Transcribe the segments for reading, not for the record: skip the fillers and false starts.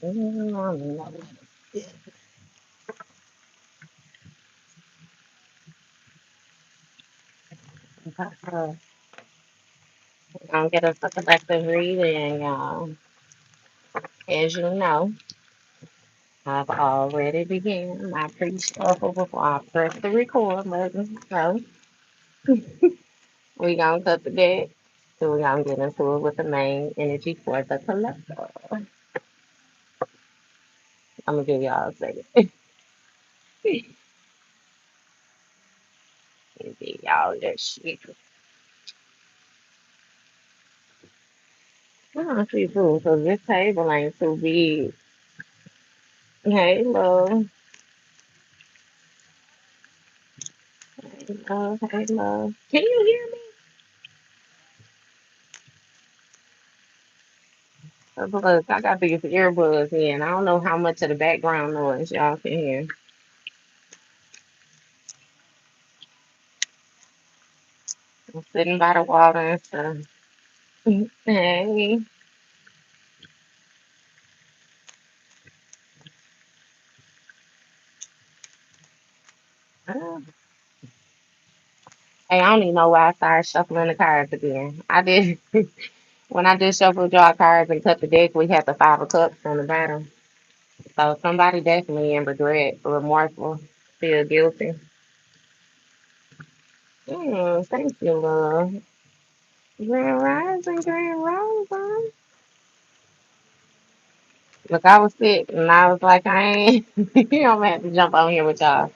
Mm, uh, I'll get a selective reading, y'all. As you know, I've already began my pre-shuffle before I press the record button. So we gonna cut the deck. So we gonna get into it with the main energy for the collector. I'm gonna give y'all a second. Give y'all that shit. I don't see food, so this table ain't too big. Hey, love. Hey, love. Hey, love. Can you hear me? Look, I got these earbuds in. I don't know how much of the background noise y'all can hear. I'm sitting by the water and stuff. Hey. Uh, Hey, I don't even know why I started shuffling the cards again. I did when I did shuffle draw cards and cut the deck, we had the five of cups on the bottom. So somebody definitely in regret, remorseful, feel guilty. Thank you, love. Grand Rising, Grand Rising. Look, I was sick and I was like, I ain't, I'm gonna have to jump on here with y'all.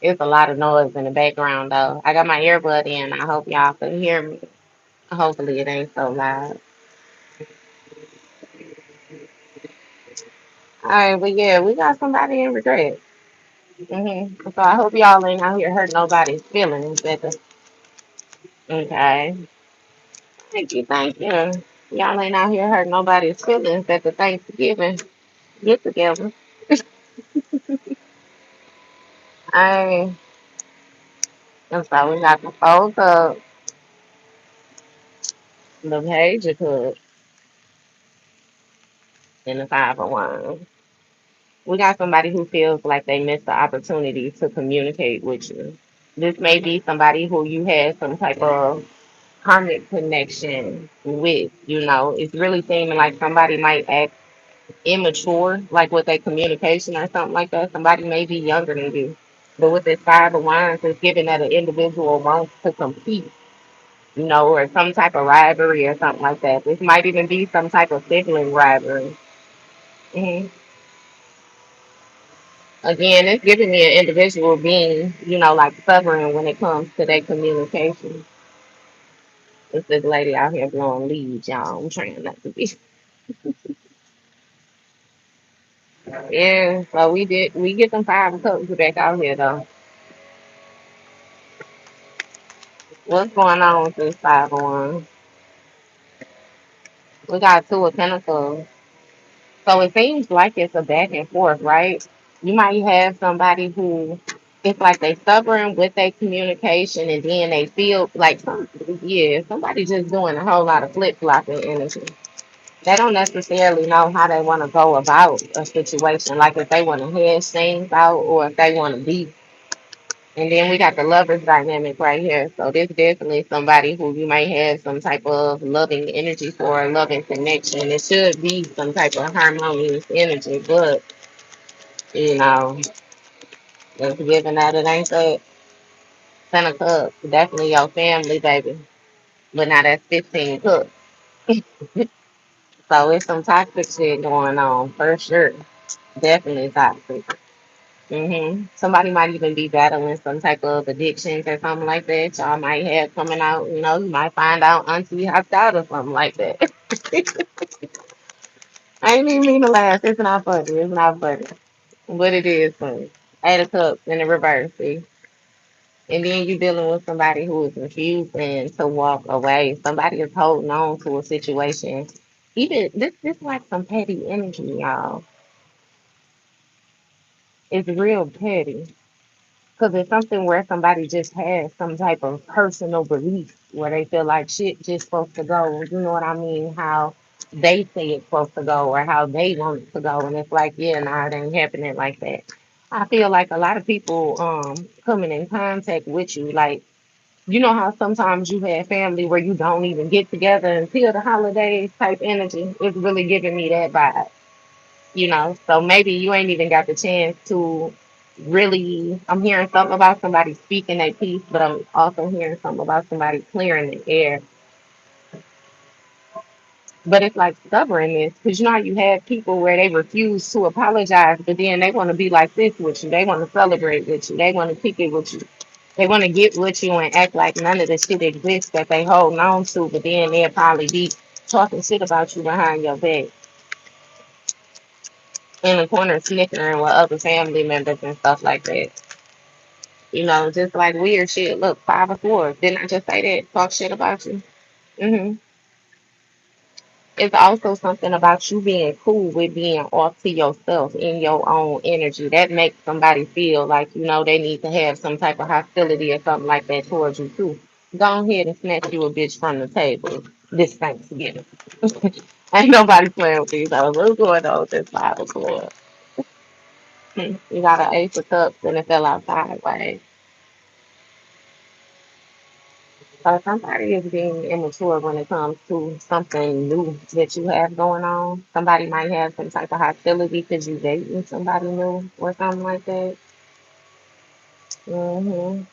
It's a lot of noise in the background though. I got my earbud in. I hope y'all can hear me. Hopefully it ain't so loud. All right, but yeah, we got somebody in regret. So I hope y'all ain't out here hurt nobody's feelings. Okay. Thank you, thank you. Y'all ain't out here hurt nobody's feelings at the Thanksgiving get together. I and so we got the four cups, the page of cups, and the five of wands. We got somebody who feels like they missed the opportunity to communicate with you. This may be somebody who you had some type of karmic connection with. It's really seeming like somebody might act immature, like with their communication or something like that. Somebody may be younger than you. But with this five of wands, it's given that an individual wants to compete, or some type of rivalry or something like that. This might even be some type of sibling rivalry. hmm Again, it's giving me an individual being, like stubborn when it comes to their communication. It's this lady out here blowing leaves, y'all. I'm trying not to be. Yeah, so we get them five of cups back out here though. What's going on with this five of wands? We got two of pentacles. So it seems like it's a back and forth, right? You might have somebody who it's like they stubborn with their communication and then they feel like somebody just doing a whole lot of flip flopping energy. They don't necessarily know how they want to go about a situation, like if they want to hash things out or if they want to be. And then we got the lovers dynamic right here. So this definitely somebody who you might have some type of loving energy for, loving connection. It should be some type of harmonious energy, but you know, just given that it ain't that ten of cups, definitely your family, baby. But now that's 15 cups. So it's some toxic shit going on for sure. Definitely toxic. Somebody might even be battling some type of addictions or something like that. Y'all might have coming out, you might find out auntie hopped out or something like that. I ain't even mean to laugh. It's not funny. It's not funny. But it is funny. Eight of cups in the reverse, see? And then you dealing with somebody who is refusing to walk away. Somebody is holding on to a situation. Even this like some petty energy, y'all. It's real petty. Because it's something where somebody just has some type of personal belief where they feel like shit just supposed to go. You know what I mean? How they say it's supposed to go or how they want it to go. And it's like, yeah, nah, it ain't happening like that. I feel like a lot of people coming in contact with you, like, you know how sometimes you have family where you don't even get together until the holidays type energy. It's really giving me that vibe, you know. So maybe you ain't even got the chance to really. I'm hearing something about somebody speaking their piece, but I'm also hearing something about somebody clearing the air. But it's like stubbornness, because you know how you have people where they refuse to apologize, but then they want to be like this with you. They want to celebrate with you. They want to kick it with you. They want to get with you and act like none of the shit exists that they hold on to, but then they'll probably be talking shit about you behind your back in the corner, snickering with other family members and stuff like that. You know, just like weird shit. Look, 5 or 4. Didn't I just say that? Talk shit about you. Hmm. It's also something about you being cool with being off to yourself in your own energy. That makes somebody feel like, you know, they need to have some type of hostility or something like that towards you too. Go ahead and snatch you a bitch from the table this Thanksgiving. Ain't nobody playing with these hoes. What's going on with this 5 of 4? You got an ace of cups and it fell out sideways. So somebody is being immature when it comes to something new that you have going on. Somebody might have some type of hostility because you dating somebody new or something like that. Hmm.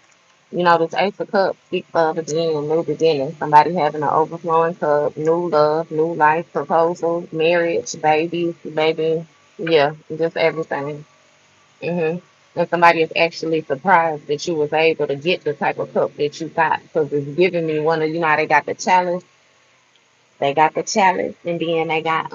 You know, this Ace of Cups speaks of again, new beginning. Somebody having an overflowing cup, new love, new life, proposals, marriage, babies, baby, yeah, just everything. Hmm. And somebody is actually surprised that you was able to get the type of cup that you got because it's giving me one of, you know, how they got the challenge. They got the chalice, and then they got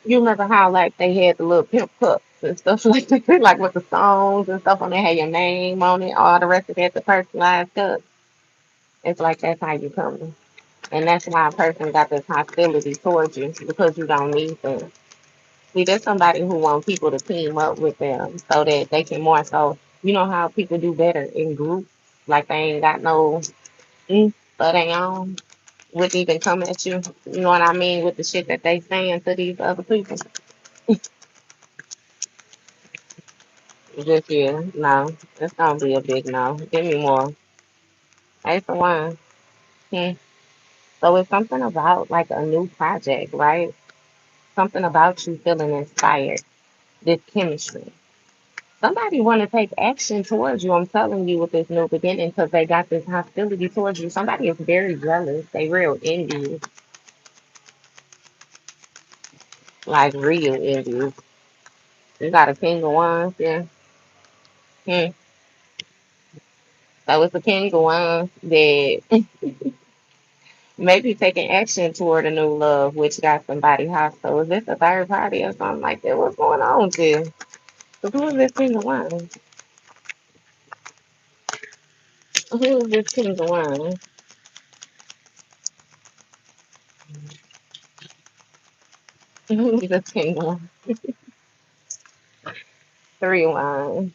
you remember how like they had the little pimp cups and stuff like that, like with the songs and stuff on there, had your name on it, all the rest of it, the personalized cup. It's like that's how you come. And that's why a person got this hostility towards you because you don't need them. See, there's somebody who wants people to team up with them so that they can more so, you know how people do better in groups, like they ain't got no of their own would even come at you. You know what I mean? With the shit that they saying to these other people. Just yeah, no. It's gonna be a big no. Give me more. Hey, for one. Hmm. So it's something about like a new project, right? Something about you feeling inspired. This chemistry. Somebody want to take action towards you. I'm telling you with this new beginning because they got this hostility towards you. Somebody is very jealous. They real envious, like real envious. You got a king of wands, yeah. Hmm. So it's a king of wands that maybe taking action toward a new love, which got somebody hostile. Is this a third party or something like that? What's going on here? So who is this king of wands? Who is this king of wands? Who is this king of wands? 3 of wands.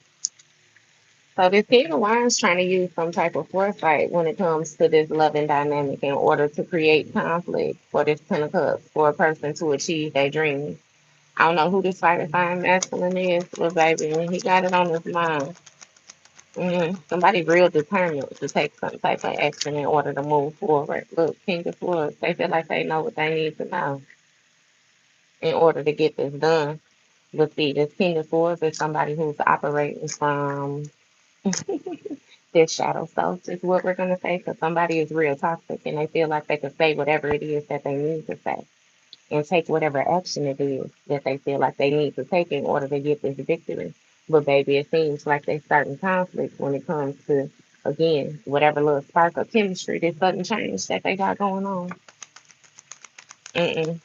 So this king of wands trying to use some type of foresight when it comes to this loving dynamic in order to create conflict for this 10 of cups for a person to achieve their dreams. I don't know who this fire sign masculine is, but baby, he got it on his mind. Somebody real determined to take some type of action in order to move forward. Look, King of Swords, they feel like they know what they need to know in order to get this done. But see, this King of Swords is somebody who's operating from their shadow self, is what we're going to say, because somebody is real toxic and they feel like they can say whatever it is that they need to say and take whatever action it is that they feel like they need to take in order to get this victory. But baby, it seems like they starting conflict when it comes to again whatever little spark of chemistry, this sudden change that they got going on. Mm-mm.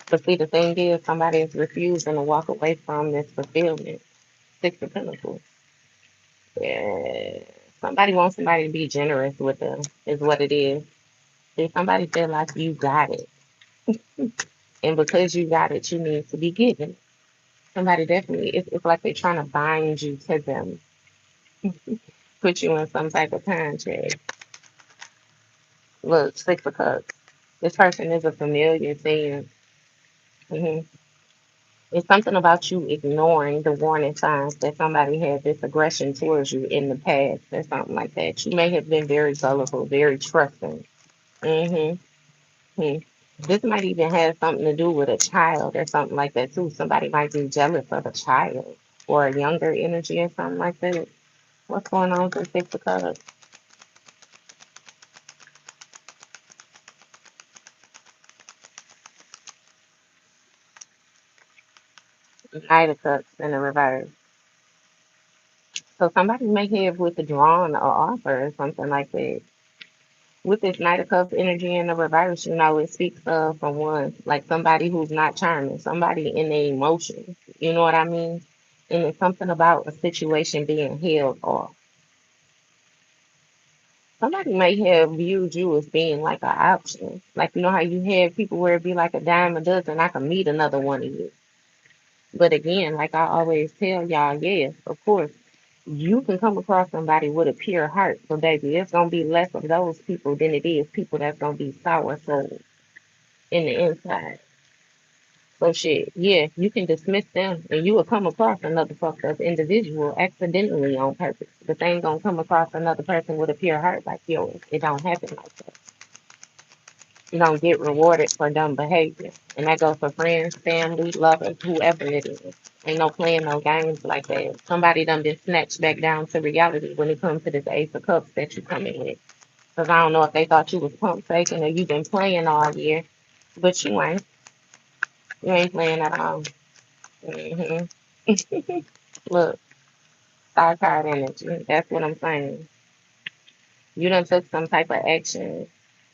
But see, the thing is, somebody is refusing to walk away from this fulfillment. 6 of Pentacles. Yeah. Somebody wants somebody to be generous with them, is what it is. See, somebody feel like you got it, and because you got it, you need to be given. Somebody definitely, it's like they're trying to bind you to them, put you in some type of contract. Look, 6 of Cups. This person is a familiar thing. Hmm. It's something about you ignoring the warning signs that somebody had this aggression towards you in the past or something like that. You may have been very gullible, very trusting. Hmm. This might even have something to do with a child or something like that too. Somebody might be jealous of a child or a younger energy or something like that. What's going on with the Six of Cups? Knight of Cups in the reverse. So somebody may have withdrawn an offer or something like that. With this Knight of Cups energy in the reverse, it speaks of from one, like somebody who's not charming, somebody in their emotions. You know what I mean? And it's something about a situation being held off. Somebody may have viewed you as being like an option. Like, you know how you have people where it be like a dime a dozen, I can meet another one of you. But again, like I always tell y'all, yes, of course, you can come across somebody with a pure heart. So, baby, it's going to be less of those people than it is people that's going to be sour souls in the inside. So, shit, yeah, you can dismiss them and you will come across another fucked up individual accidentally on purpose. But they ain't going to come across another person with a pure heart like yours. It don't happen like that. You don't get rewarded for dumb behavior. And that goes for friends, family, lovers, whoever it is. Ain't no playing no games like that. Somebody done been snatched back down to reality when it comes to this Ace of Cups that you come in with. Because I don't know if they thought you was pump faking or you been playing all year. But you ain't. You ain't playing at all. Hmm. Look, star card energy. That's what I'm saying. You done took some type of action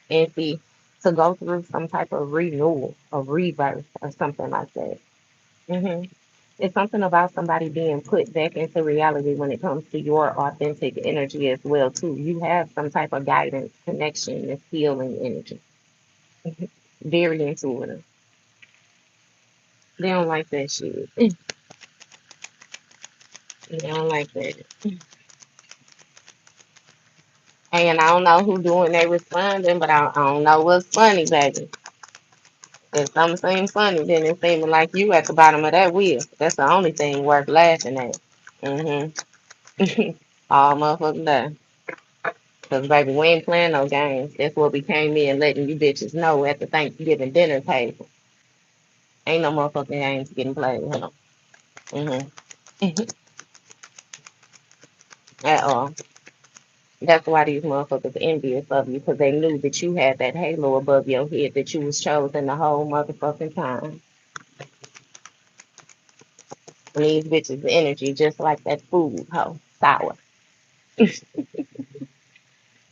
and see to go through some type of renewal or rebirth or something like that. Hmm. It's something about somebody being put back into reality when it comes to your authentic energy as well too. You have some type of guidance, connection, and healing energy. Very intuitive. They don't like that shit. They don't like that. And I don't know who doing they responding, but I don't know what's funny, baby. If something seems funny, then it's seeming like you at the bottom of that wheel. That's the only thing worth laughing at. Hmm. All motherfucking day. Because, baby, we ain't playing no games. That's what we came in letting you bitches know at the Thanksgiving dinner table. Ain't no motherfucking games getting played. Huh? Hmm. At all. That's why these motherfuckers envious of you, because they knew that you had that halo above your head, that you was chosen the whole motherfucking time. And these bitches' energy just like that food, hoe. Sour.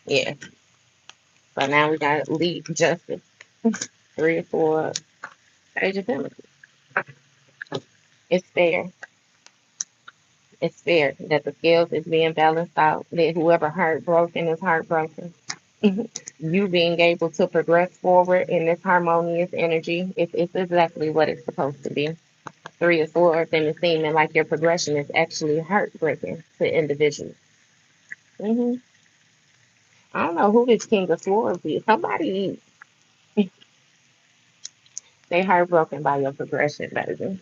Yeah. So now we got lead justice. Three or four Page of Pentacles. It's fair. It's fair that the scales is being balanced out, that whoever heartbroken is heartbroken. You being able to progress forward in this harmonious energy, it's exactly what it's supposed to be. Three of Swords, and it's seeming like your progression is actually heartbreaking to individuals. Hmm. I don't know who this King of Swords is. Somebody, they heartbroken by your progression, baby.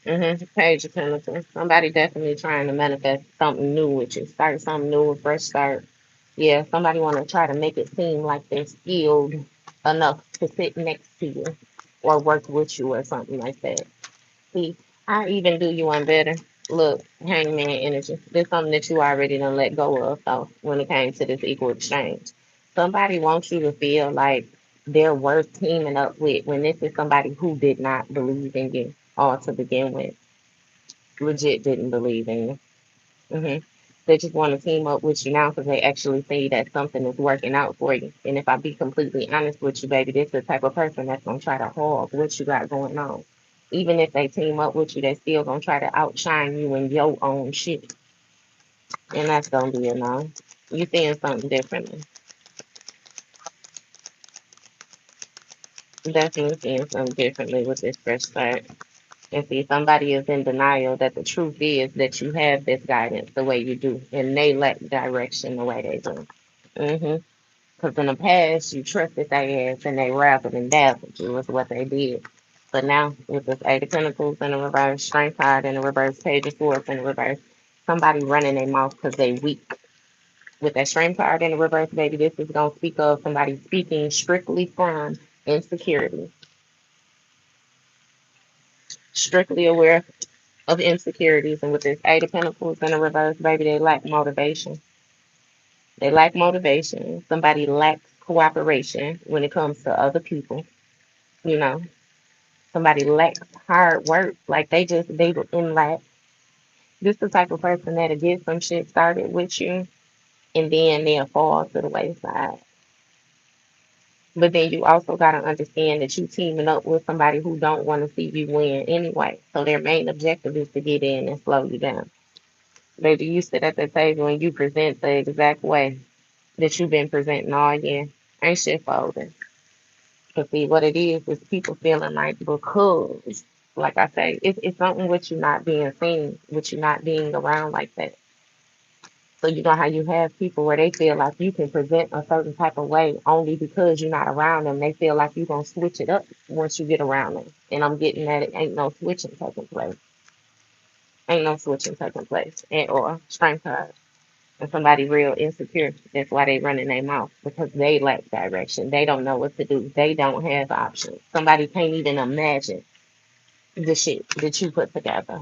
Page of Pentacles. Somebody definitely trying to manifest something new with you. Start something new, a fresh start. Yeah, somebody want to try to make it seem like they're skilled enough to sit next to you or work with you or something like that. See, I even do you one better. Look, hangman energy. There's something that you already done let go of, though, when it came to this equal exchange. Somebody wants you to feel like they're worth teaming up with when this is somebody who did not believe in you all to begin with. Legit didn't believe in you. Hmm. They just want to team up with you now because they actually see that something is working out for you. And if I be completely honest with you, baby, this is the type of person that's going to try to hog what you got going on. Even if they team up with you, they still going to try to outshine you in your own shit. And that's going to be a no. You seeing something differently. Definitely seeing something differently with this fresh start. And see, somebody is in denial that the truth is that you have this guidance the way you do, and they lack direction the way they do. Hmm. Because in the past, you trusted their ass and they razzled and dazzled you was what they did. But now, with this Eight of Pentacles in the reverse, Strength card in the reverse, Page of Swords in the reverse, somebody running their mouth because they weak. With that Strength card in the reverse, baby, this is going to speak of somebody speaking strictly from insecurity, strictly aware of insecurities. And with this Eight of Pentacles in the reverse, baby, they lack motivation. They lack motivation. Somebody lacks cooperation when it comes to other people. You know, somebody lacks hard work. Like they were in lack. This the type of person that'll get some shit started with you and then they'll fall to the wayside. But then you also gotta understand that you teaming up with somebody who don't want to see you win anyway. So their main objective is to get in and slow you down. Baby, you sit at the table and you present the exact way that you've been presenting all year. Ain't shit folding. Cause see what it is people feeling like because, like I say, it's something with you not being seen, with you not being around like that. So you know how you have people where they feel like you can present a certain type of way only because you're not around them. They feel like you're gonna switch it up once you get around them. And I'm getting that it ain't no switching taking place. Ain't no switching taking place. And or strength card. And somebody real insecure. That's why they run in their mouth because they lack direction. They don't know what to do. They don't have options. Somebody can't even imagine the shit that you put together.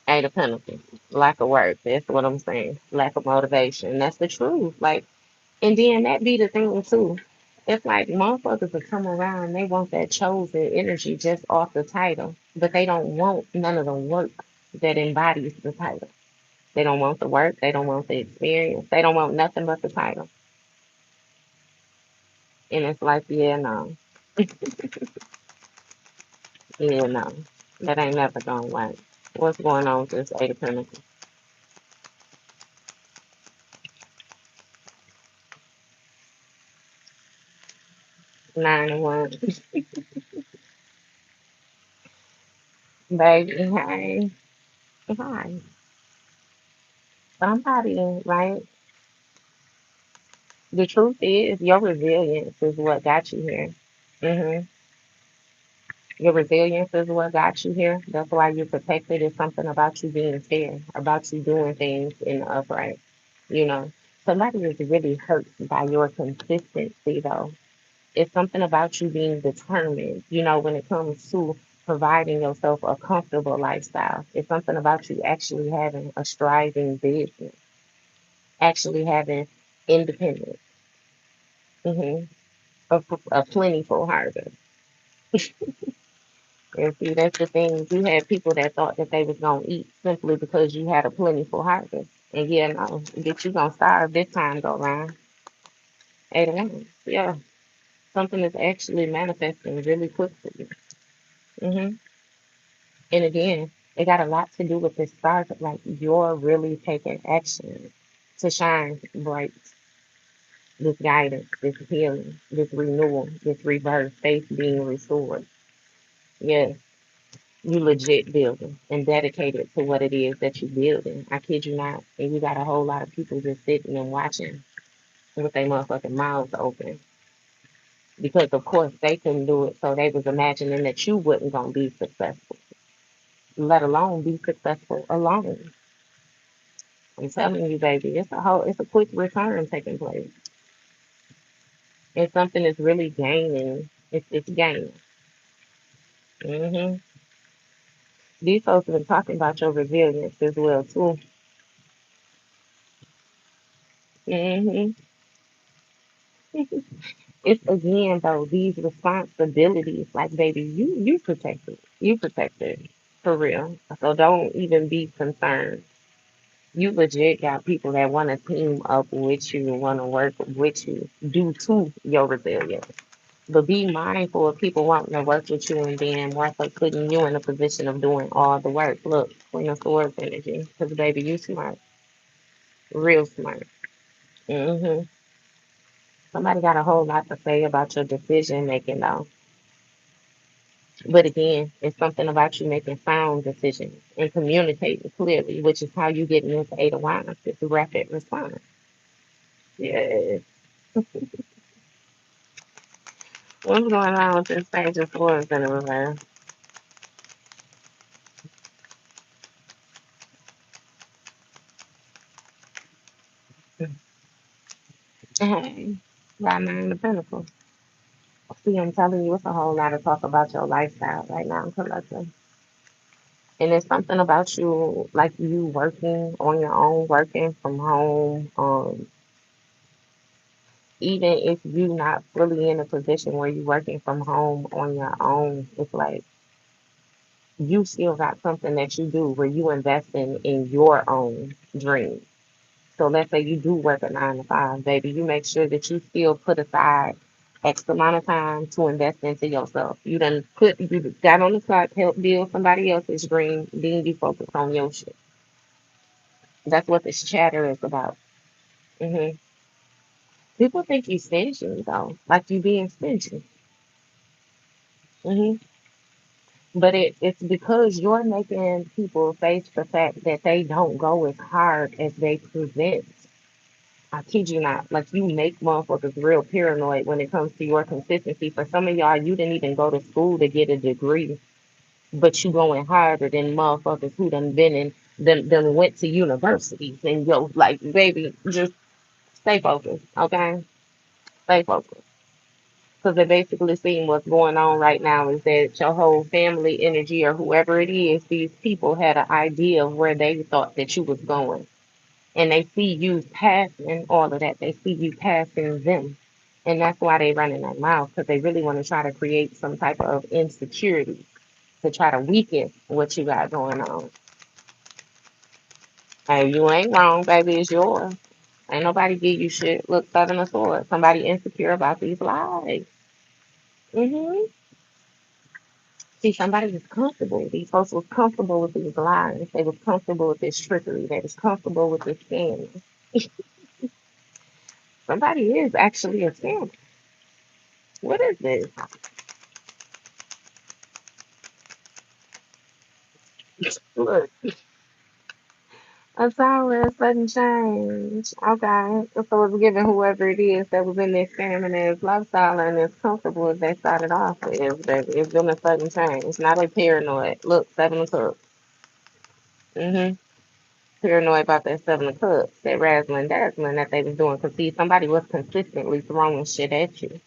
Eight of Pentacles. Lack of work. That's what I'm saying. Lack of motivation. That's the truth. Like, and then that be the thing too. It's like motherfuckers will come around and they want that chosen energy just off the title, but they don't want none of the work that embodies the title. They don't want the work. They don't want the experience. They don't want nothing but the title. And it's like, yeah, no, yeah, no, that ain't never gonna work. What's going on with this Eight of Pentacles? Nine of Wands, baby, hey, hi, somebody, right? The truth is, your resilience is what got you here. Your resilience is what got you here. That's why you're protected. It's something about you being fair, about you doing things in the upright. You know, somebody is really hurt by your consistency, though. It's something about you being determined, when it comes to providing yourself a comfortable lifestyle. It's something about you actually having a striving business, actually having independence, hmm a plentiful harvest. And see, that's the thing. You had people that thought that they was gonna eat simply because you had a plentiful harvest. And yeah, no, bitch, you gonna starve this time go round. Eight of Wands. Yeah, something is actually manifesting really quick for you. hmm And again, it got a lot to do with this start. Like you're really taking action to shine bright. This guidance, this healing, this renewal, this rebirth, faith being restored. Yes, you legit building and dedicated to what it is that you're building. I kid you not. And you got a whole lot of people just sitting and watching with their motherfucking mouths open. Because of course they couldn't do it, so they was imagining that you wasn't gonna be successful, let alone be successful alone. I'm telling you, baby, it's a quick return taking place. It's something that's really gaining. It's gaining. hmm These folks have been talking about your resilience as well too. hmm It's again though these responsibilities, like baby, you protected, for real. So don't even be concerned. You legit got people that want to team up with you and want to work with you due to your resilience. But be mindful of people wanting to work with you and then more so putting you in a position of doing all the work. Look, Queen of Swords energy, because baby, you smart, real smart. hmm Somebody got a whole lot to say about your decision making though. But again, it's something about you making sound decisions and communicating clearly, which is how you get into Eight of Wands. It's a rapid response. Yeah. What's going on with this page of swords in the reverse? Hey, got nine of pentacles. See, I'm telling you, it's a whole lot of talk about your lifestyle right now, collective. And it's something about you, like you working on your own, working from home. Even if you not really in a position where you working from home on your own, it's like you still got something that you do where you investing in your own dream. So let's say you do work a 9 to 5, baby. You make sure that you still put aside X amount of time to invest into yourself. You got on the side to help build somebody else's dream. Then you focus on your shit. That's what this chatter is about. People think you stingy though, like you being stingy. hmm But it's because you're making people face the fact that they don't go as hard as they present. I kid you not. Like you make motherfuckers real paranoid when it comes to your consistency. For some of y'all, you didn't even go to school to get a degree, but you going harder than motherfuckers who done been in done went to universities. And yo, like baby, just stay focused, okay? Stay focused. Because they basically seeing what's going on right now is that your whole family energy or whoever it is, these people had an idea of where they thought that you was going. And they see you passing all of that. They see you passing them. And that's why they running their mouth because they really want to try to create some type of insecurity to try to weaken what you got going on. Hey, you ain't wrong, baby. It's yours. Ain't nobody give you shit. Look, Southern of Swords. Somebody insecure about these lies. hmm See, somebody was comfortable. These folks was comfortable with these lies. They was comfortable with this trickery. They was comfortable with this scamming. Somebody is actually a scammer. What is this? Look, a sour sudden change. Okay. So it's giving whoever it is that was in this scamming as lifestyle and as comfortable as they started off with, baby. It's been a sudden change. Now they paranoid. Look, 7 of Cups. Mm-hmm. Paranoid about that 7 of Cups, that razzling dazzling that they was doing. Cause see, somebody was consistently throwing shit at you.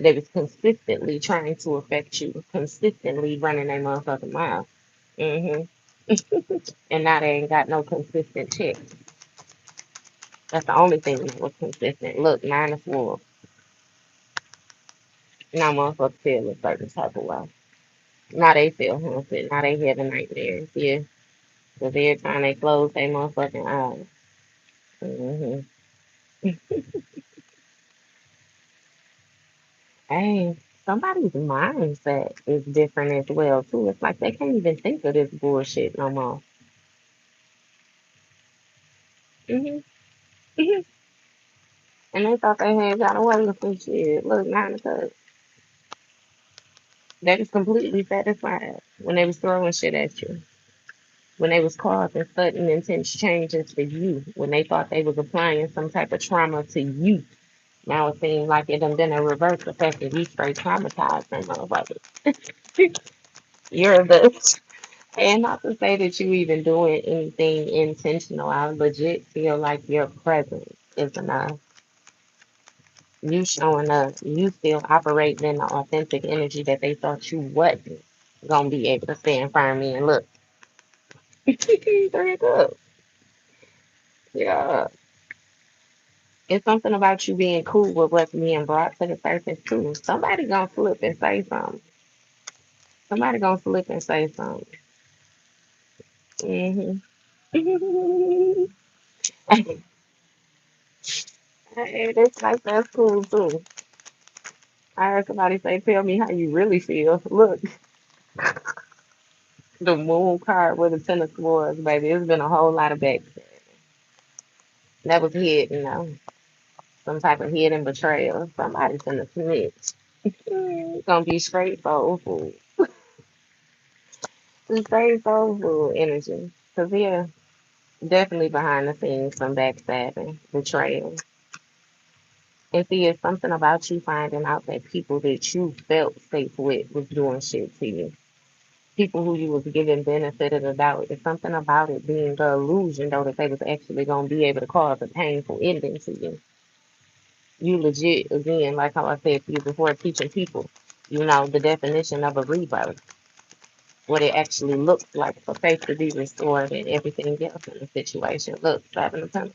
They was consistently trying to affect you, consistently running their motherfucking mouth. hmm And now they ain't got no consistent check. That's the only thing that was consistent. Look, 9 of Swords. Now motherfuckers feel a certain type of way. Now they feel haunted. Now they having nightmares. Yeah. Because every time they close their motherfucking eyes. hmm Hey, somebody's mindset is different as well too. It's like they can't even think of this bullshit no more. hmm And they thought they had got away with some shit. Look, 9 of Cups. They was completely satisfied when they was throwing shit at you. When they was causing sudden intense changes for you. When they thought they was applying some type of trauma to you. Now it seems like it done been a reverse effect and you straight traumatized them motherfuckers. You're the and not to say that you even doing anything intentional. I legit feel like your presence is enough. You showing up, you still operating in the authentic energy that they thought you wasn't gonna be able to stand firm in. Look, 3 of Cups. Yeah, it's something about you being cool with what's being brought to the surface too. Somebody gonna flip and say something. Somebody gonna flip and say something. hmm Hey, this like that's cool too. I heard somebody say, "Tell me how you really feel." Look, the Moon card with the 10 of Swords, baby. It's been a whole lot of back that was hidden, some type of hidden betrayal. Somebody's gonna snitch. Gonna be straight soul food, straight soul food energy. Cause yeah, definitely behind the scenes, some backstabbing, betrayal. And see, it's something about you finding out that people that you felt safe with was doing shit to you. People who you was giving benefit of the doubt. It's something about it being the illusion, though, that they was actually going to be able to cause a painful ending to you. You legit, again, like how I said to you before, teaching people, the definition of a rebirth, what it actually looks like for faith to be restored and everything else in the situation looks having a time.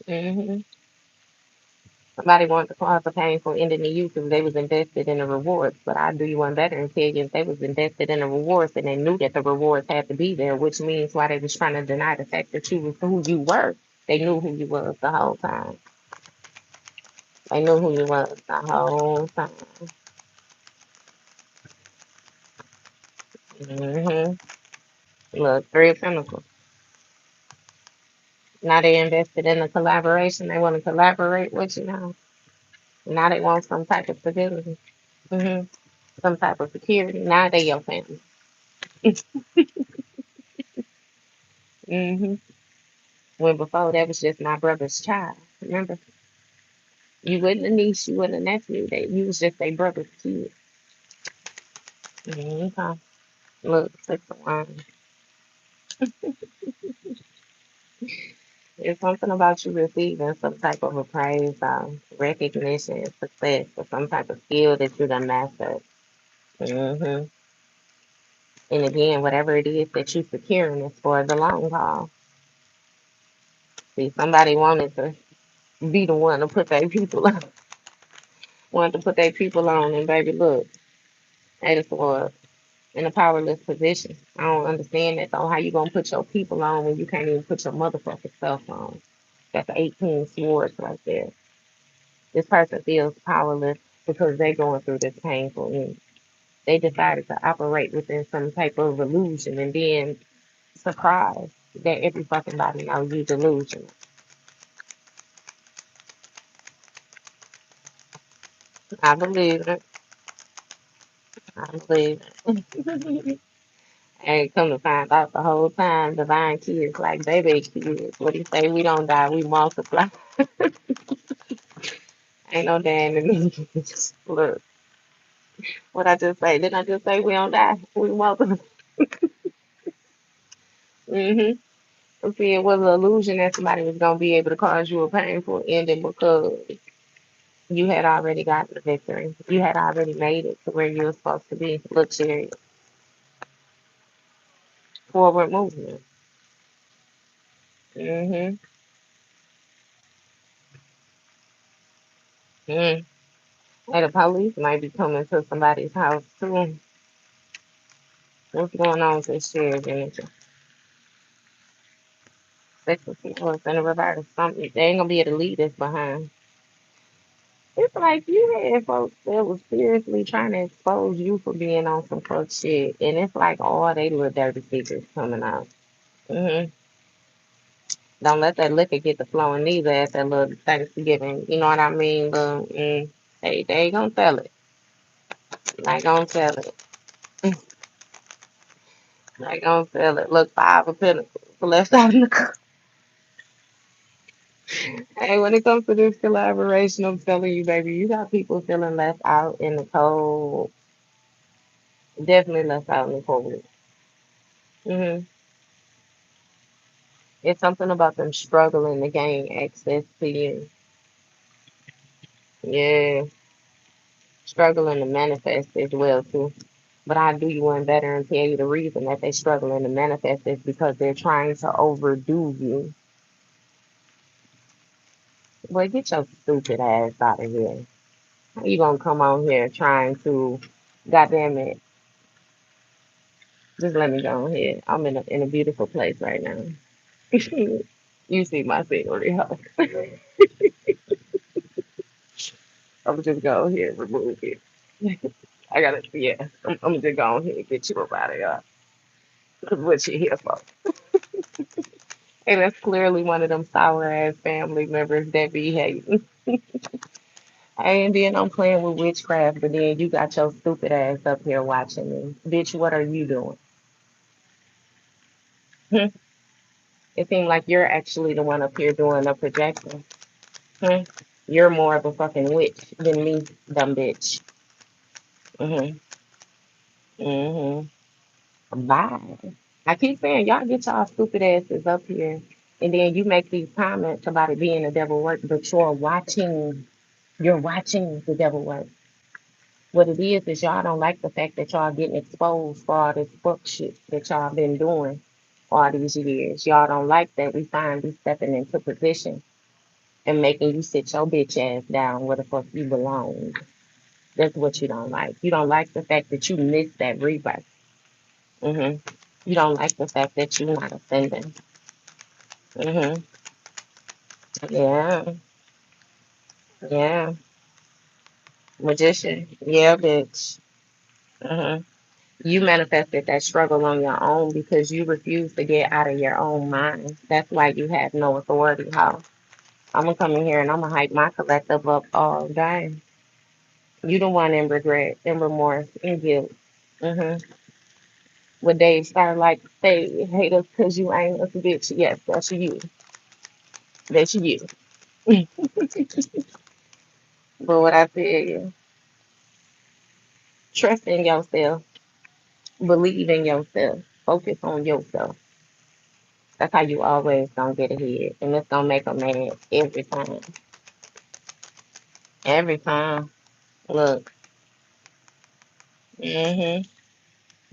Hmm. Somebody wanted to cause a painful ending to you because they was invested in the rewards, but I do you one better and tell you if they was invested in the rewards and they knew that the rewards had to be there, which means why they was trying to deny the fact that you was who you were. They knew who you was the whole time. They knew who you was the whole time. Hmm. Look, three of pentacles. Now they invested in the collaboration. They want to collaborate with you now. Now they want some type of stability. Hmm. Some type of security. Now they your family. Hmm. When before that was just my brother's child. Remember? You wasn't a niece, you wasn't a nephew. You was just a brother's kid. Okay. Look, 6 of Wands. It's something about you receiving some type of appraise, recognition, success, or some type of skill that you done mastered. Hmm. And again, whatever it is that you're securing is for the long haul. See, somebody wanted to be the one to put their people on, wanted to put their people on, and baby, look, they just was in a powerless position. I don't understand that though. How you gonna put your people on when you can't even put your motherfucking self on? That's 18 swords right there. This person feels powerless because they're going through this painful and they decided to operate within some type of illusion and then surprised that every fucking body knows you delusional. I believe it. I believe it. And come to find out the whole time, divine kids like baby kids. What do you say? We don't die, we multiply. Ain't no damn in me. Look, what I just say? Didn't I just say we don't die? We multiply. Mm-hmm. See, it was an illusion that somebody was gonna be able to cause you a painful ending because you had already gotten the victory. You had already made it to where you were supposed to be. Look serious. Forward movement. Mm-hmm. Mm. Hey, the police might be coming to somebody's house too. What's going on with this shared energy? Sexual people in the reverse. Something they ain't gonna be able to leave this behind. It's like you had folks that was seriously trying to expose you for being on some fuck shit, and it's like all they little dirty secrets coming out. Hmm. Don't let that liquor get to flowing neither at that little Thanksgiving. You know what I mean? They ain't gonna tell it. They gonna tell it. They gonna tell it. Look, 5 of Pentacles left out in the Hey, when it comes to this collaboration, I'm telling you, baby, you got people feeling left out in the cold. Definitely left out in the cold. Hmm. It's something about them struggling to gain access to you. Yeah, struggling to manifest as well too. But I do you one better and tell you the reason that they're struggling to manifest is because they're trying to overdo you. Boy, get your stupid ass out of here. How you gonna come on here trying to, goddamn it, just let me go ahead. I'm in a beautiful place right now. You see my scenery, huh? I'm just go ahead and remove it. I gotta, yeah, I'm just go ahead and get you up out of here. Cause what you here for? And that's clearly one of them sour ass family members that be hating. And then I'm playing with witchcraft, but then you got your stupid ass up here watching me. Bitch, what are you doing? It seems like you're actually the one up here doing the projecting. Hmm? You're more of a fucking witch than me, dumb bitch. Mhm. Mhm. Bye. I keep saying y'all get y'all stupid asses up here, and then you make these comments about it being a devil work, but you're watching. You're watching the devil work. What it is y'all don't like the fact that y'all getting exposed for all this fuck shit that y'all been doing all these years. Y'all don't like that we finally stepping into position and making you sit your bitch ass down where the fuck you belong. That's what you don't like. You don't like the fact that you missed that rebirth. Hmm. You don't like the fact that you're not ascending. Hmm. Yeah. Yeah. Magician. Yeah, bitch. Hmm. You manifested that struggle on your own because you refuse to get out of your own mind. That's why you have no authority, how I'm gonna come in here and I'm gonna hype my collective up all day. You the one in regret and remorse and guilt. Hmm. Would Dave start like they hate us because you ain't us, bitch? Yes, that's you. That's you. But what I tell you, trust in yourself, believe in yourself, focus on yourself. That's how you always gonna get ahead, and it's gonna make them mad every time. Every time. Look. Hmm.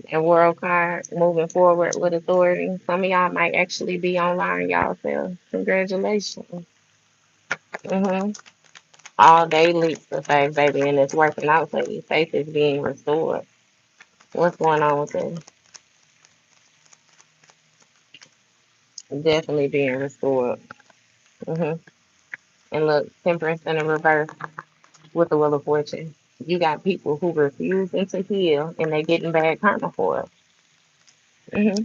And world card moving forward with authority. Some of y'all might actually be online y'all self. Congratulations. Hmm. All day leaps to faith, baby, and it's working out for you. Faith is being restored. What's going on with it? Definitely being restored. Hmm. And look, temperance in the reverse with the wheel of fortune. You got people who refusing to heal and they getting bad karma for it. Hmm.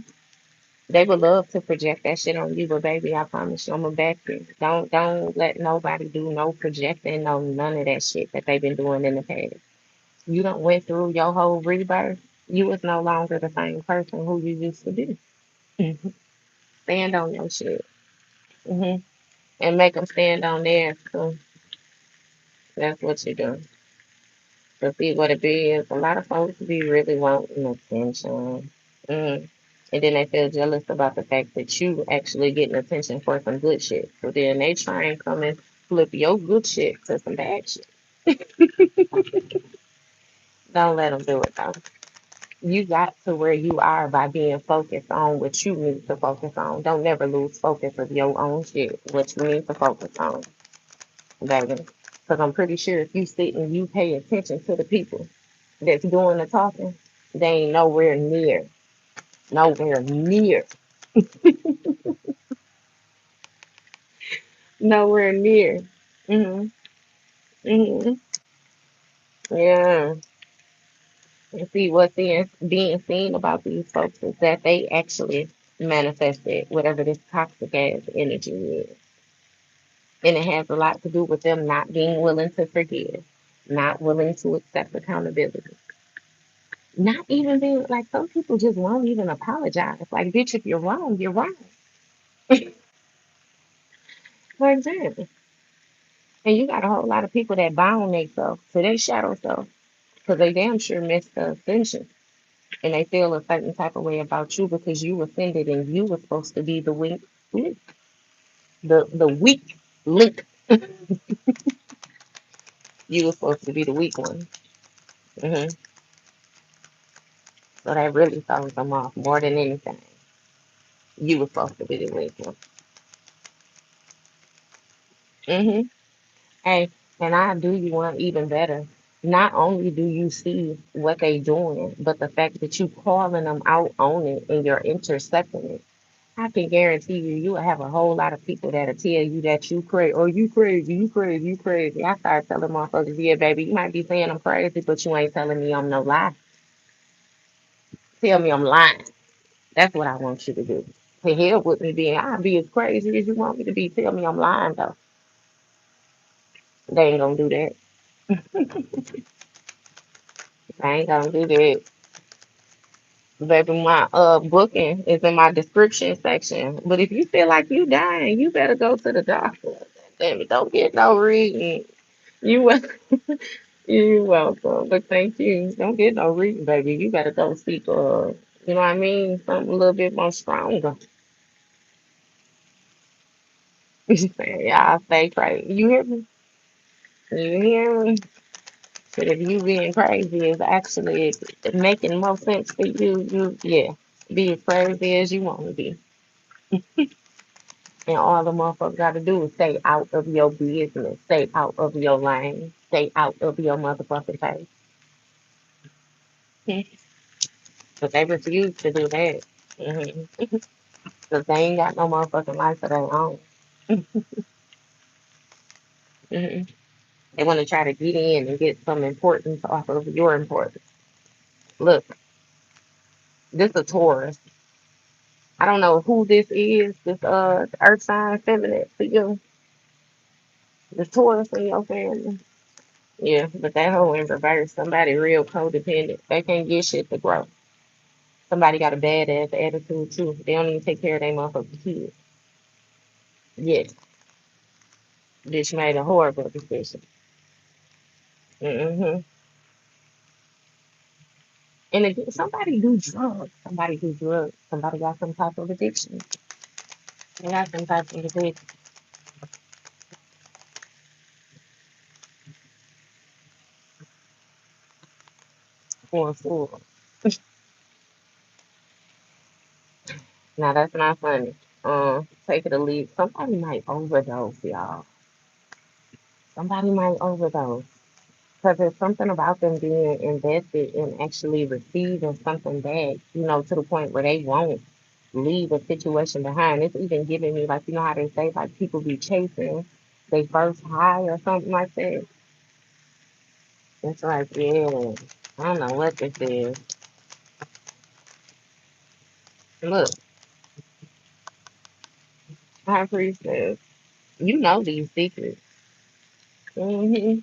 They would love to project that shit on you, but baby, I promise you, I'm gonna back you. Don't let nobody do no projecting, no none of that shit that they've been doing in the past. You don't went through your whole rebirth. You was no longer the same person who you used to be. Mhm. Stand on your shit. Hmm. And make them stand on theirs too. That's what you do. To see what it is. A lot of folks be really wanting attention. Mm. And then they feel jealous about the fact that you actually getting attention for some good shit. So then they try and come and flip your good shit to some bad shit. Don't let them do it though. You got to where you are by being focused on what you need to focus on. Don't never lose focus of your own shit, what you need to focus on, baby. Because I'm pretty sure if you sit and you pay attention to the people that's doing the talking, they ain't nowhere near, nowhere near. Hmm. Hmm. Yeah. And see what's being seen about these folks is that they actually manifested whatever this toxic ass energy is. And it has a lot to do with them not being willing to forgive, not willing to accept accountability. Not even being like some people just won't even apologize. Like, bitch, if you're wrong, you're wrong. For example. And you got a whole lot of people that bound themselves to their shadow self because they damn sure missed the ascension. And they feel a certain type of way about you because you offended and you were supposed to be the weak link. The weak link. You were supposed to be the weak one. Hmm. So that really throws them off more than anything. You were supposed to be the weak one. Hmm. Hey, and I do you one even better. Not only do you see what they doing, but the fact that you calling them out on it and you're intercepting it. I can guarantee you, you will have a whole lot of people that'll tell you that you crazy. Oh, you crazy, you crazy, you crazy. I start telling motherfuckers, yeah, baby, you might be saying I'm crazy, but you ain't telling me I'm no lie. Tell me I'm lying. That's what I want you to do. To hell with me being, I'll be as crazy as you want me to be. Tell me I'm lying, though. They ain't gonna do that. They ain't gonna do that. Baby, my booking is in my description section. But if you feel like you dying, you better go to the doctor. Damn it, don't get no reading. You wel- you welcome. But thank you. Don't get no reading, baby. You better go seek you know what I mean? Something a little bit more stronger. You saying, yeah, I stay crazy. You hear me? You hear me? But if you being crazy is actually making more sense for you, yeah, be as crazy as you want to be. And all the motherfucker got to do is stay out of your business, stay out of your lane, stay out of your motherfucking face. But they refuse to do that. Because they ain't got no motherfucking life of their own. hmm They want to try to get in and get some importance off of your importance. Look, this is a Taurus. I don't know who this is, this earth sign feminine for you, the Taurus in your family. Yeah, but that whole in reverse, somebody real codependent. They can't get shit to grow. Somebody got a bad ass attitude too. They don't even take care of their motherfucking kids. Yes, bitch made a horrible decision. hmm And again, somebody do drugs. Somebody do drugs. Somebody got some type of addiction. They got some type of addiction for sure. Now that's not funny. Take it or leave. Somebody might overdose, y'all. Somebody might overdose. Because there's something about them being invested in actually receiving something back, to the point where they won't leave a situation behind. It's even giving me, like, you know how they say, like, people be chasing they first high or something like that. It's like, yeah, I don't know what this is. Look, high priestess, you know these secrets. hmm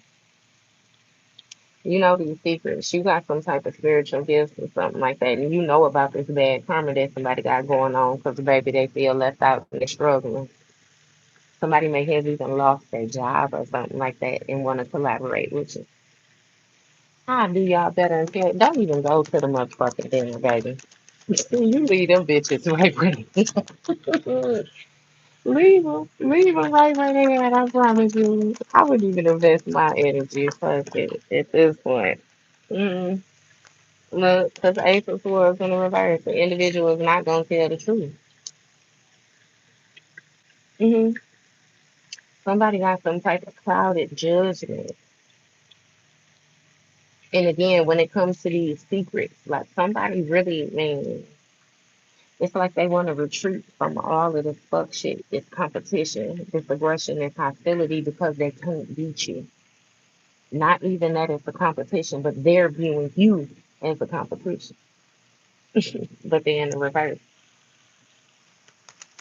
You know these secrets. You got some type of spiritual gifts or something like that, and you know about this bad karma that somebody got going on because baby they feel left out and they're struggling. Somebody may have even lost their job or something like that and want to collaborate with you. I do y'all better and fair. Don't even go to the motherfucking dinner, baby. You leave them bitches right where leave them right where they at. I promise you. I wouldn't even invest my energy fuck it at this point. Mm. Look, because Ace of Swords in the reverse, the individual is not gonna tell the truth. hmm Somebody got some type of clouded judgment. And again, when it comes to these secrets, like somebody really, man, it's like they want to retreat from all of this fuck shit, this competition, this aggression, this hostility because they can't beat you. Not even that it's a competition, but they're viewing you as a competition. But they're in the reverse.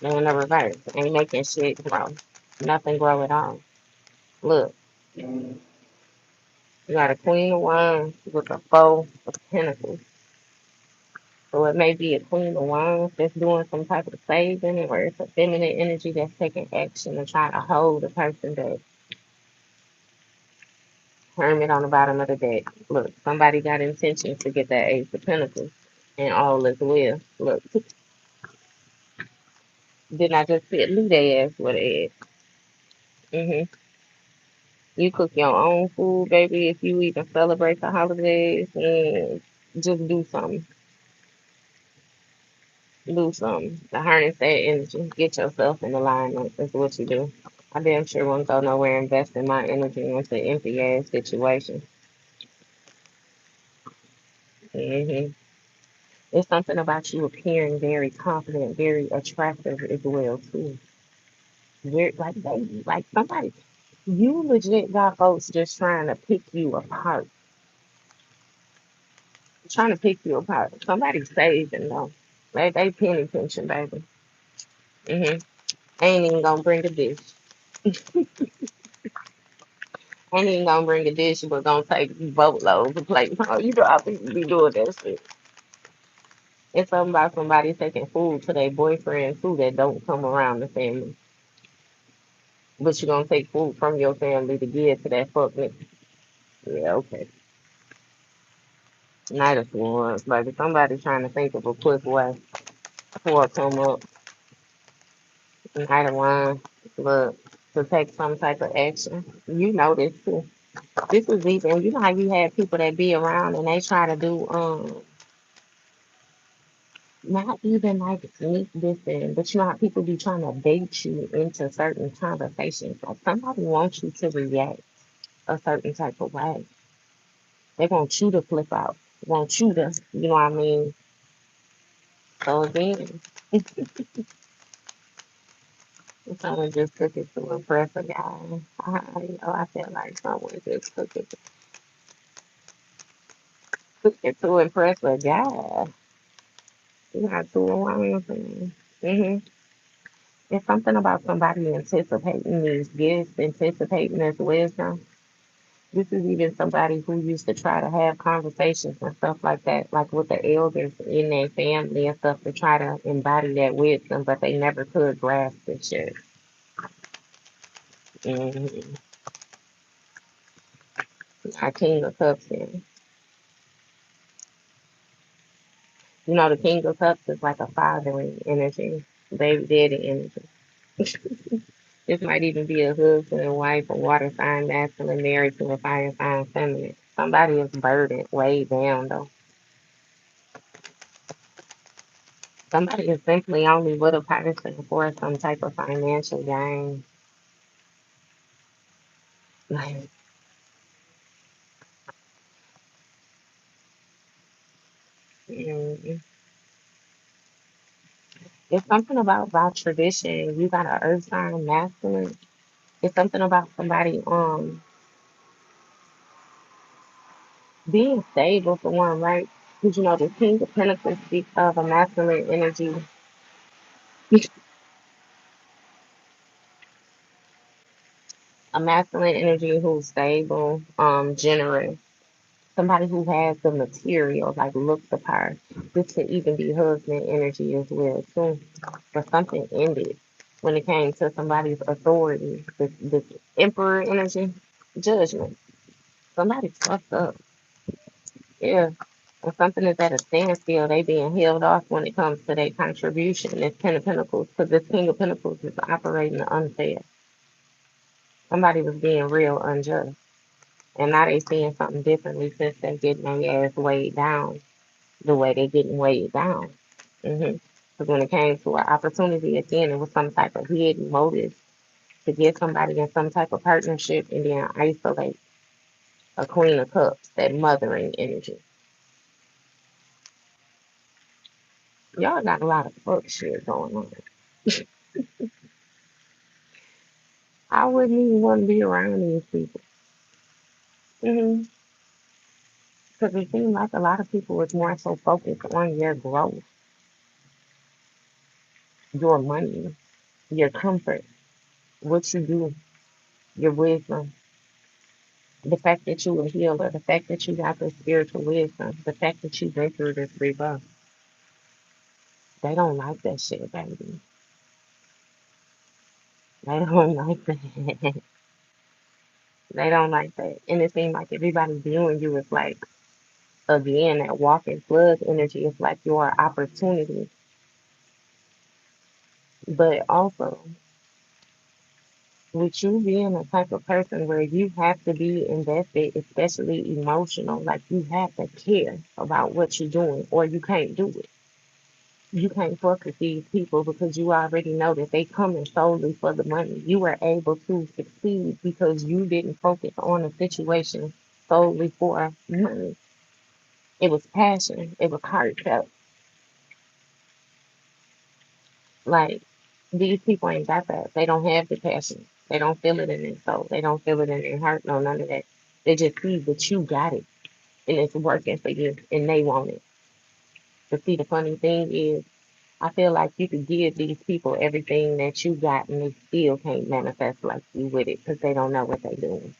They're in the reverse. Ain't making shit grow. Nothing grow at all. Look, you got a queen of wands with a four of pentacles. So it may be a queen of wands that's doing some type of saving, or it's a feminine energy that's taking action and trying to hold the person back. Hermit on the bottom of the deck. Look, somebody got intentions to get that Ace of Pentacles, and all is well. Look, didn't I just sit leave their ass with it? You cook your own food, baby. If you even celebrate the holidays, and just do something. Do something to harness that energy. Get yourself in alignment. Is what you do. I damn sure won't go nowhere investing my energy into empty ass situations. hmm It's something about you appearing very confident, very attractive as well too. Very, like baby, like somebody, you legit got folks just trying to pick you apart, trying to pick you apart. Somebody saving though. They paying attention, baby. hmm Ain't even gonna bring a dish. Ain't even gonna bring a dish, but gonna take boatloads of plates. Oh, you know I think be doing that shit. It's something about somebody taking food to their boyfriend too that don't come around the family. But you're gonna take food from your family to give to that fuck nigga. Yeah, okay. Night of ones. Like if somebody trying to think of a quick way before I come up, night of one, look, to take some type of action. You know this too. This is even, you know how you have people that be around and they try to do not even like sneak this in, but you know how people be trying to bait you into certain conversations. Like somebody wants you to react a certain type of way. They want you to flip out. Want you to, you know what I mean? So again, someone just took it to impress a guy. I feel like someone just took it to impress a guy. You got two alone. Mm-hmm. It's something about somebody anticipating these gifts, anticipating this wisdom. This is even somebody who used to try to have conversations and stuff like that, like with the elders in their family and stuff to try to embody that wisdom, but they never could grasp the shit. Mm-hmm. Our King of Cups here. You know, the King of Cups is like a fathering energy, baby daddy energy. This might even be a husband and wife, a water sign masculine married to a fire sign feminine. Somebody is burdened, way down though. Somebody is simply only with a person for some type of financial gain. Like, mm, it's something about tradition. You got an earth sign masculine. It's something about somebody being stable for one, right? Because you know the King of Pentacles speaks of a masculine energy, a masculine energy who's stable, generous, somebody who has the material, like looks the part. This could even be husband energy as well too. But something ended when it came to somebody's authority. This emperor energy, judgment. Somebody fucked up. Yeah. Or something is at a standstill. They being held off when it comes to their contribution. It's Ten of Pentacles, because this King of Pentacles is operating unfair. Somebody was being real unjust. And now they seeing something differently since they getting their ass weighed down the way they getting weighed down. Because when it came to an opportunity, again, it was some type of hidden motive to get somebody in some type of partnership and then isolate a Queen of Cups, that mothering energy. Y'all got a lot of fuck shit going on. I wouldn't even want to be around these people. Because it seems like a lot of people is more so focused on your growth, your money, your comfort, what you do, your wisdom, the fact that you a healer, the fact that you got the spiritual wisdom, the fact that you've been through this rebirth. They don't like that shit, baby. They don't like that. They don't like that. And it seems like everybody viewing you is like, again, that walking flood energy is like your opportunity. But also, with you being a type of person where you have to be invested, especially emotional, like you have to care about what you're doing, or you can't do it. You can't fuck with these people because you already know that they coming solely for the money. You were able to succeed because you didn't focus on a situation solely for money. It was passion. It was heartfelt. Like these people ain't got that. They don't have the passion. They don't feel it in their soul. They don't feel it in their heart. No, none of that. They just see that you got it and it's working for you and they want it. But see, the funny thing is, I feel like you could give these people everything that you got and they still can't manifest like you with it because they don't know what they're doing.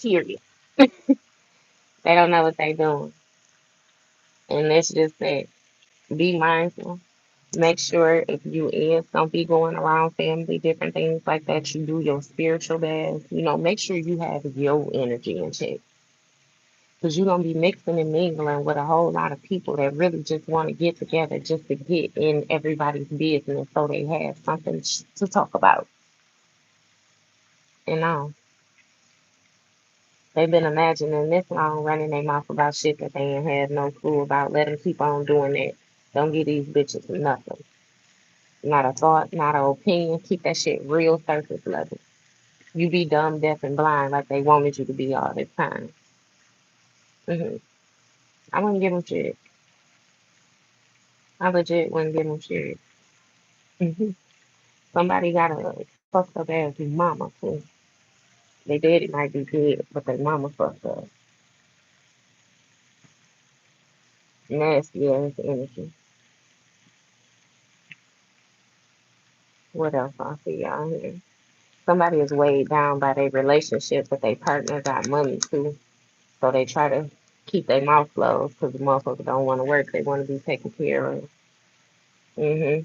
Period. They don't know what they're doing. And that's just that. Be mindful. Make sure if you is don't be going around family, different things like that, you do your spiritual baths. Make sure you have your energy in check. Because you're going to be mixing and mingling with a whole lot of people that really just want to get together just to get in everybody's business so they have something to talk about. You know, they've been imagining this long, running their mouth about shit that they ain't had no clue about. Let them keep on doing that. Don't give these bitches nothing. Not a thought, not an opinion. Keep that shit real surface level. You be dumb, deaf, and blind like they wanted you to be all this time. I wouldn't give them shit. I legit wouldn't give them shit. hmm Somebody got a fucked up ass mama too. They daddy might be good, but their mama fucked up. Nasty ass energy. What else I see out here? Somebody is weighed down by their relationship, but their partner got money too. So they try to keep their mouth closed because the motherfucker don't want to work. They want to be taken care of. hmm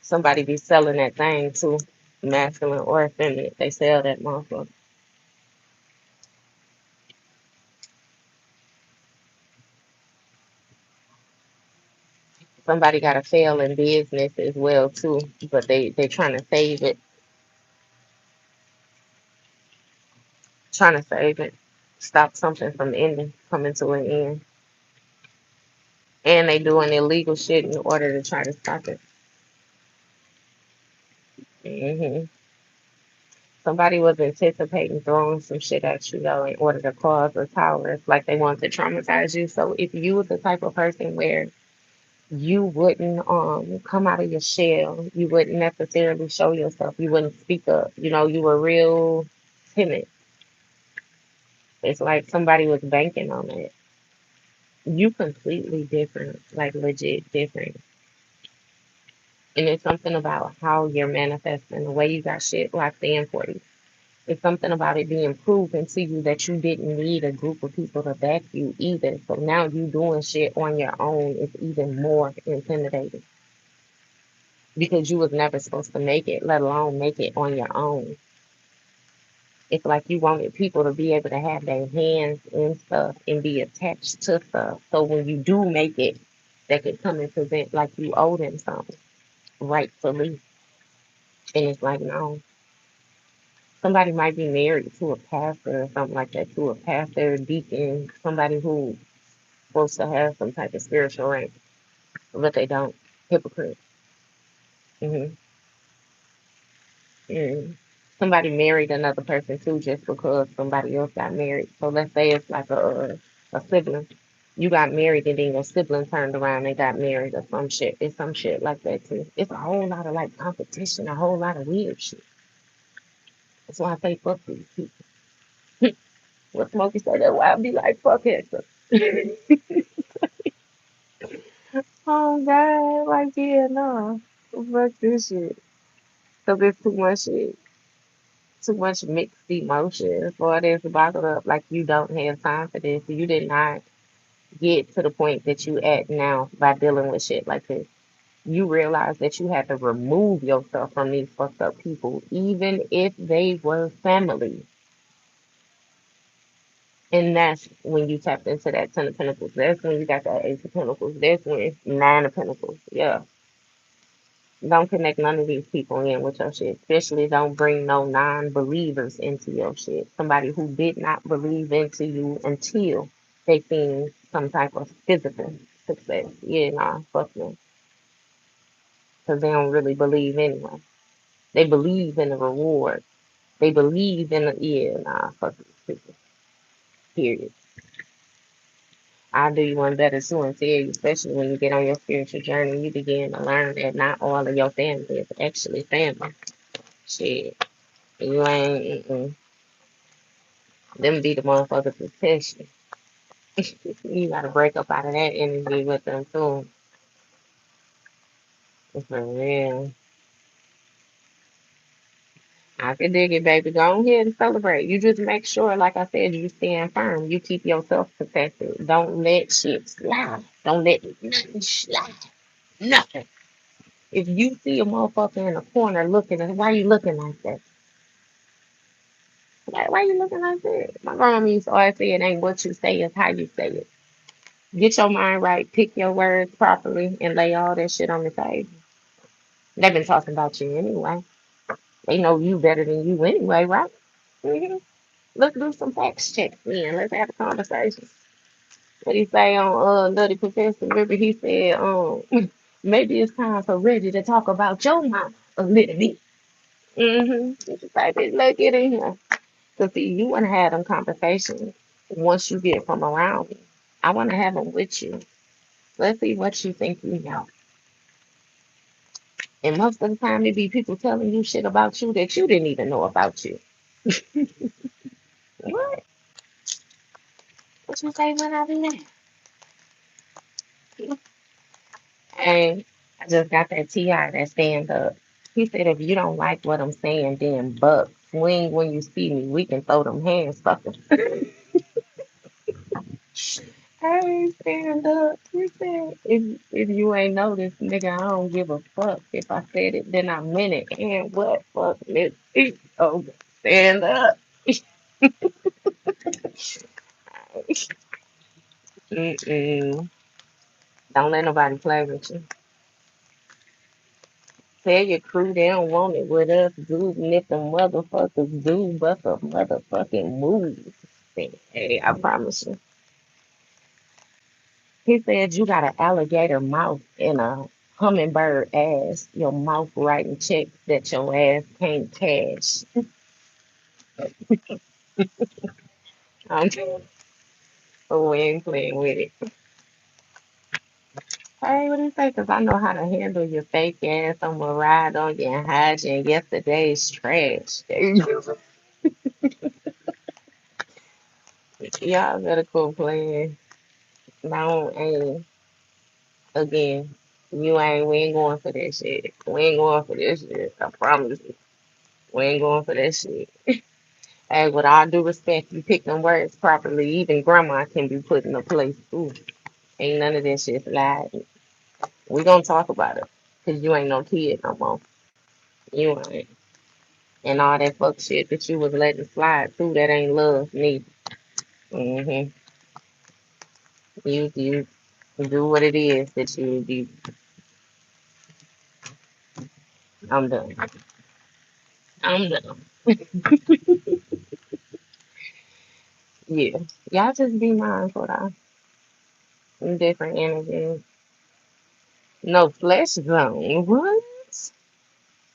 Somebody be selling that thing too, masculine or feminine. They sell that motherfucker. Somebody got to fail in business as well too, but they trying to save it, trying to save it, stop something from ending, coming to an end, and they doing illegal shit in order to try to stop it. hmm Somebody was anticipating throwing some shit at you though in order to cause a tower. It's like they want to traumatize you. So if you were the type of person where you wouldn't come out of your shell, you wouldn't necessarily show yourself, you wouldn't speak up, you were real timid. It's like somebody was banking on it. You completely different, like legit different. And it's something about how you're manifesting, the way you got shit locked in for you. It's something about it being proven to you that you didn't need a group of people to back you either. So now you doing shit on your own is even more intimidating because you was never supposed to make it, let alone make it on your own. It's like you wanted people to be able to have their hands in stuff and be attached to stuff. So when you do make it, they could come and present like you owe them something rightfully. And it's like, no, somebody might be married to a pastor or something like that, to a pastor, deacon, somebody who's supposed to have some type of spiritual rank, but they don't. Hypocrite. hmm mm Somebody married another person too, just because somebody else got married. So let's say it's like a sibling. You got married and then your sibling turned around and got married or some shit. It's some shit like that too. It's a whole lot of like competition, a whole lot of weird shit. That's why I say fuck these people. What Smokey said that why I be like fuck it. Oh God, like yeah, no. Fuck this shit. Cause it's too much shit. Too much mixed emotions for this bottled up. Like you don't have time for this. You did not get to the point that you at now by dealing with shit like this. You realize that you had to remove yourself from these fucked up people, even if they were family. And that's when you tapped into that Ten of Pentacles. That's when you got that Ace of Pentacles. That's when Nine of Pentacles. Yeah. Don't connect none of these people in with your shit. Especially don't bring no non-believers into your shit. Somebody who did not believe into you until they seen some type of physical success. Yeah, nah, fuck them. Because they don't really believe anyway. They believe in the reward. They believe in the, yeah, nah, fuck these people. Period. I'll do you one better too and tell you, especially when you get on your spiritual journey, you begin to learn that not all of your family is actually family. Shit. You ain't, them be the motherfuckers that test you. You gotta break up out of that energy with them too. For real. I can dig it, baby. Go ahead and celebrate. You just make sure, like I said, you stand firm. You keep yourself protected. Don't let shit slide. Don't let nothing slide. Nothing. If you see a motherfucker in a corner looking at, why you looking like that? Like, why you looking like that? My grandma used to always say it ain't what you say, it's how you say it. Get your mind right, pick your words properly, and lay all that shit on the table. They've been talking about you anyway. They know you better than you anyway, right? Hmm. Let's do some facts checks then. Let's have a conversation. What he say on Nutty Professor? Remember he said, maybe it's time for Reggie to talk about your mama a little bit. Mm-hmm. Baby, let's get in here. Cause see, you wanna have them conversations once you get from around me. I wanna have them with you. Let's see what you think you know. And most of the time, it be people telling you shit about you that you didn't even know about you. What? What you say when I be there? Hey, I just got that TI that stand up. He said, if you don't like what I'm saying, then buck swing when you see me. We can throw them hands, sucker. Hey, stand up. He said, if you ain't noticed, nigga, I don't give a fuck. If I said it, then I meant it. And what fuck? Let's see. Oh, stand up. Mm-mm. Don't let nobody play with you. Tell your crew they don't want it with us. Dude, if the motherfuckers do but the motherfucking move. Hey, I promise you. He said you got an alligator mouth and a hummingbird ass. Your mouth writing checks that your ass can't cash. I'm we ain't playing with it. Hey, what do you say? Because I know how to handle your fake ass. I'm gonna ride on you and hide you in yesterday's trash. Y'all better quit playing. No, ain't. Again, we ain't going for that shit. We ain't going for that shit. I promise you. We ain't going for that shit. Hey, with all due respect, you pick them words properly. Even grandma can be put in a place. Ooh, ain't none of that shit slide. We gonna talk about it. Cause you ain't no kid no more. You ain't. And all that fuck shit that you was letting slide through, that ain't love, neither. Mm-hmm. You do what it is that you do. I'm done. I'm done. Yeah. Y'all just be mindful though. Different energies. No flesh zone. What?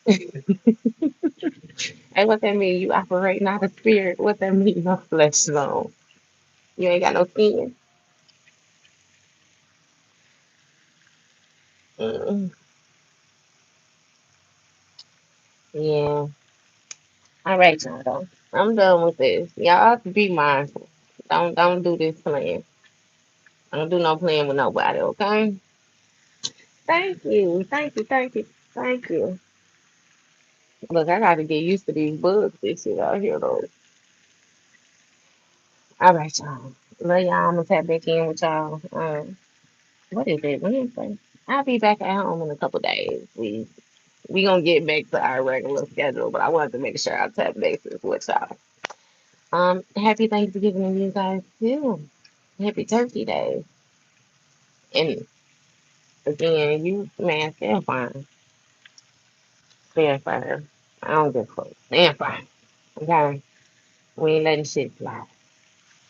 Hey, what that mean? You operate not a spirit. What that mean? No flesh zone. You ain't got no skin. Mm, yeah. All right, y'all. Though. I'm done with this. Y'all have to be mindful. Don't do this playing. Don't do no playing with nobody. Okay. Thank you. Thank you. Thank you. Thank you. Look, I got to get used to these bugs. This shit out here though. All right, y'all. Love y'all. I'm gonna tap back in with y'all. What is it? Wednesday. I'll be back at home in a couple days. We gonna get back to our regular schedule, but I wanted to make sure I tap bases with y'all. Happy Thanksgiving to you guys too. Happy Turkey Day. And again, you man, stand fine. Stand fine. I don't give a fuck. Stand fine. Okay. We ain't letting shit fly.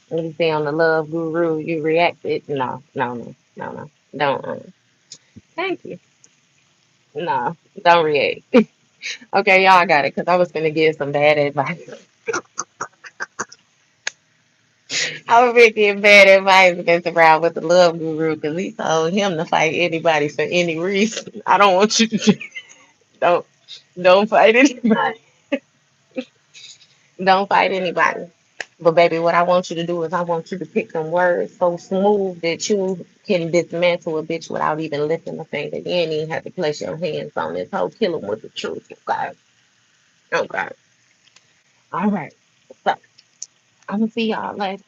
What you say on the love guru, you reacted? No, no, no, no, no. Don't. Thank you. No, don't react. Okay, y'all got it, because I was gonna give some bad advice. I was gonna give bad advice against around with the love guru because he told him to fight anybody for any reason. I don't want you to don't don't fight anybody. Don't fight anybody. But baby, what I want you to do is I want you to pick them words so smooth that you can dismantle a bitch without even lifting a finger. You ain't even have to place your hands on this whole kill him with the truth. Okay. Okay. All right. So I'm gonna see y'all later.